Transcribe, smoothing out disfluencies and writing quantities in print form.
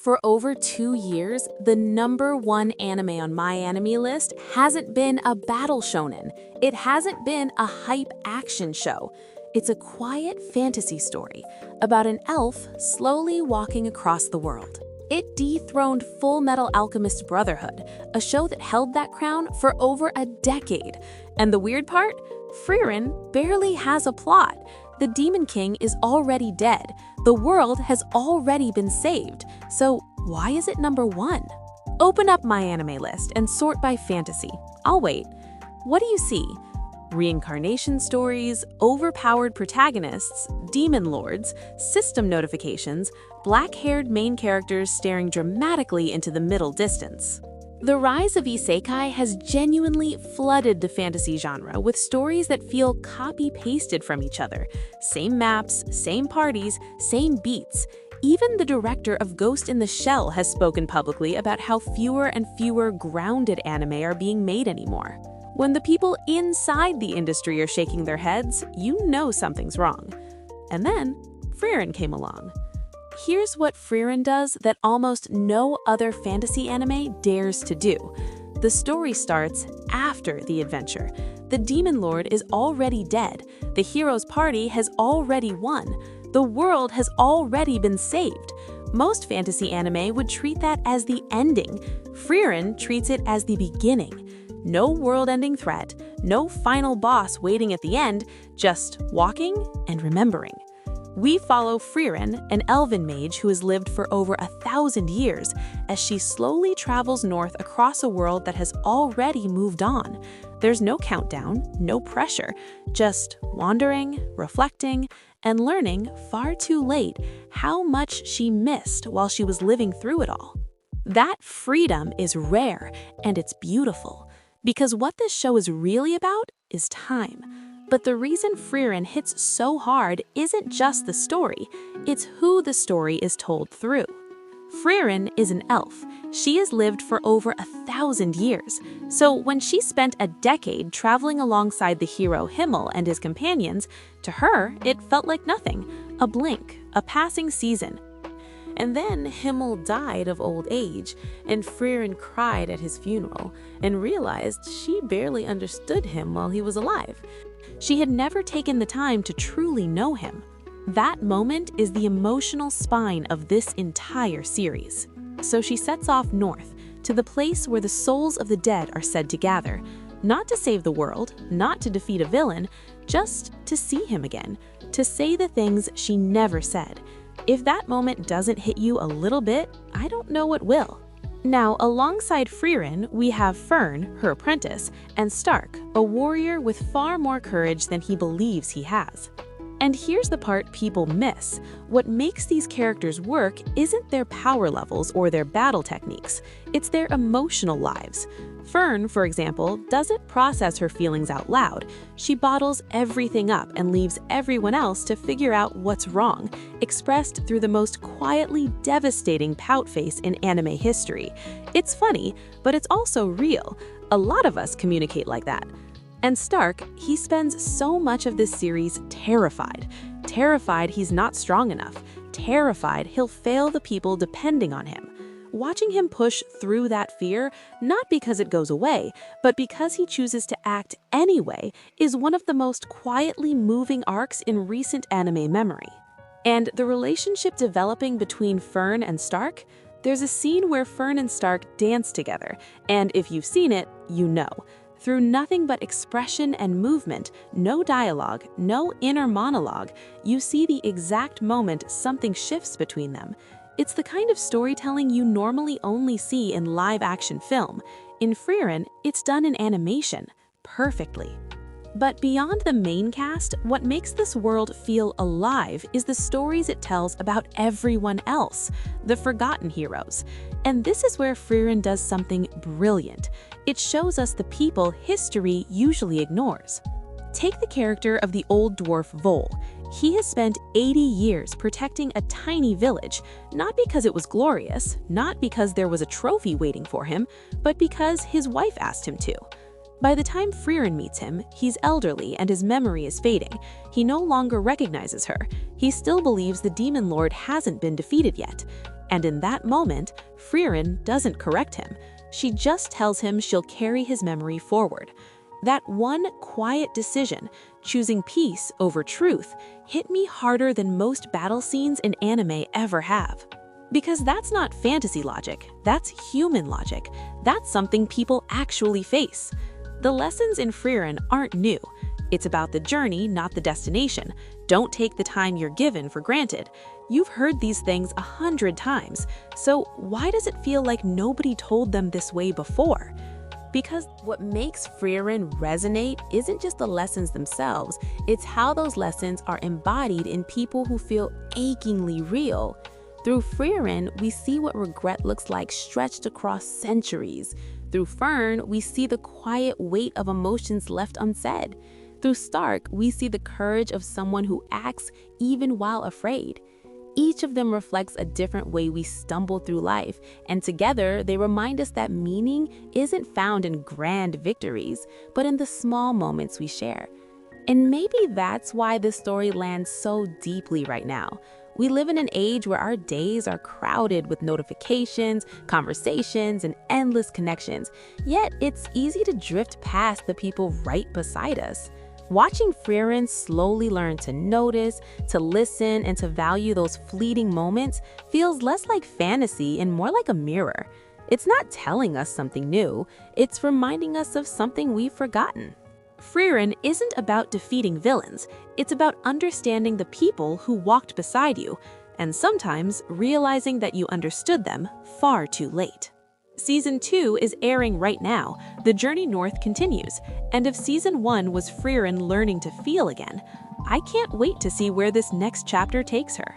For over 2 years, the #1 anime on MyAnimeList hasn't been a battle shonen. It hasn't been a hype action show. It's a quiet fantasy story about an elf slowly walking across the world. It dethroned Fullmetal Alchemist Brotherhood, a show that held that crown for over a decade. And the weird part? Frieren barely has a plot. The Demon King is already dead. The world has already been saved. So why is it #1? Open up MyAnimeList and sort by fantasy. I'll wait. What do you see? Reincarnation stories, overpowered protagonists, demon lords, system notifications, black-haired main characters staring dramatically into the middle distance. The rise of isekai has genuinely flooded the fantasy genre with stories that feel copy-pasted from each other. Same maps, same parties, same beats. Even the director of Ghost in the Shell has spoken publicly about how fewer and fewer grounded anime are being made anymore. When the people inside the industry are shaking their heads, you know something's wrong. And then, Frieren came along. Here's what Frieren does that almost no other fantasy anime dares to do. The story starts after the adventure. The Demon Lord is already dead. The hero's party has already won. The world has already been saved. Most fantasy anime would treat that as the ending. Frieren treats it as the beginning. No world-ending threat, no final boss waiting at the end, just walking and remembering. We follow Frieren, an elven mage who has lived for over 1,000 years, as she slowly travels north across a world that has already moved on. There's no countdown, no pressure, just wandering, reflecting, and learning far too late how much she missed while she was living through it all. That freedom is rare, and it's beautiful, because what this show is really about is time. But the reason Frieren hits so hard isn't just the story, it's who the story is told through. Frieren is an elf. She has lived for over 1,000 years. So when she spent a decade traveling alongside the hero Himmel and his companions, to her, it felt like nothing, a blink, a passing season. And then Himmel died of old age, and Frieren cried at his funeral and realized she barely understood him while he was alive. She had never taken the time to truly know him. That moment is the emotional spine of this entire series. So she sets off north, to the place where the souls of the dead are said to gather, not to save the world, not to defeat a villain, just to see him again, to say the things she never said. If that moment doesn't hit you a little bit, I don't know what will. Now, alongside Frieren, we have Fern, her apprentice, and Stark, a warrior with far more courage than he believes he has. And here's the part people miss. What makes these characters work isn't their power levels or their battle techniques, it's their emotional lives. Fern, for example, doesn't process her feelings out loud. She bottles everything up and leaves everyone else to figure out what's wrong, expressed through the most quietly devastating pout face in anime history. It's funny, but it's also real. A lot of us communicate like that. And Stark, he spends so much of this series terrified. Terrified he's not strong enough. Terrified he'll fail the people depending on him. Watching him push through that fear, not because it goes away, but because he chooses to act anyway, is one of the most quietly moving arcs in recent anime memory. And the relationship developing between Fern and Stark? There's a scene where Fern and Stark dance together, and if you've seen it, you know. Through nothing but expression and movement, no dialogue, no inner monologue, you see the exact moment something shifts between them. It's the kind of storytelling you normally only see in live-action film. In Frieren, it's done in animation, perfectly. But beyond the main cast, what makes this world feel alive is the stories it tells about everyone else, the forgotten heroes. And this is where Frieren does something brilliant. It shows us the people history usually ignores. Take the character of the old dwarf Vol. He has spent 80 years protecting a tiny village, not because it was glorious, not because there was a trophy waiting for him, but because his wife asked him to. By the time Frieren meets him, he's elderly and his memory is fading. He no longer recognizes her. He still believes the Demon Lord hasn't been defeated yet. And in that moment, Frieren doesn't correct him. She just tells him she'll carry his memory forward. That one quiet decision, choosing peace over truth, hit me harder than most battle scenes in anime ever have. Because that's not fantasy logic, that's human logic. That's something people actually face. The lessons in Frieren aren't new. It's about the journey, not the destination. Don't take the time you're given for granted. You've heard these things 100 times, so why does it feel like nobody told them this way before? Because what makes Frieren resonate isn't just the lessons themselves, it's how those lessons are embodied in people who feel achingly real. Through Frieren, we see what regret looks like stretched across centuries. Through Fern, we see the quiet weight of emotions left unsaid. Through Stark, we see the courage of someone who acts even while afraid. Each of them reflects a different way we stumble through life, and together they remind us that meaning isn't found in grand victories, but in the small moments we share. And maybe that's why this story lands so deeply right now. We live in an age where our days are crowded with notifications, conversations, and endless connections, yet it's easy to drift past the people right beside us. Watching Frieren slowly learn to notice, to listen, and to value those fleeting moments feels less like fantasy and more like a mirror. It's not telling us something new, it's reminding us of something we've forgotten. Frieren isn't about defeating villains, it's about understanding the people who walked beside you, and sometimes realizing that you understood them far too late. Season 2 is airing right now. The journey north continues, and if Season 1 was Frieren learning to feel again, I can't wait to see where this next chapter takes her.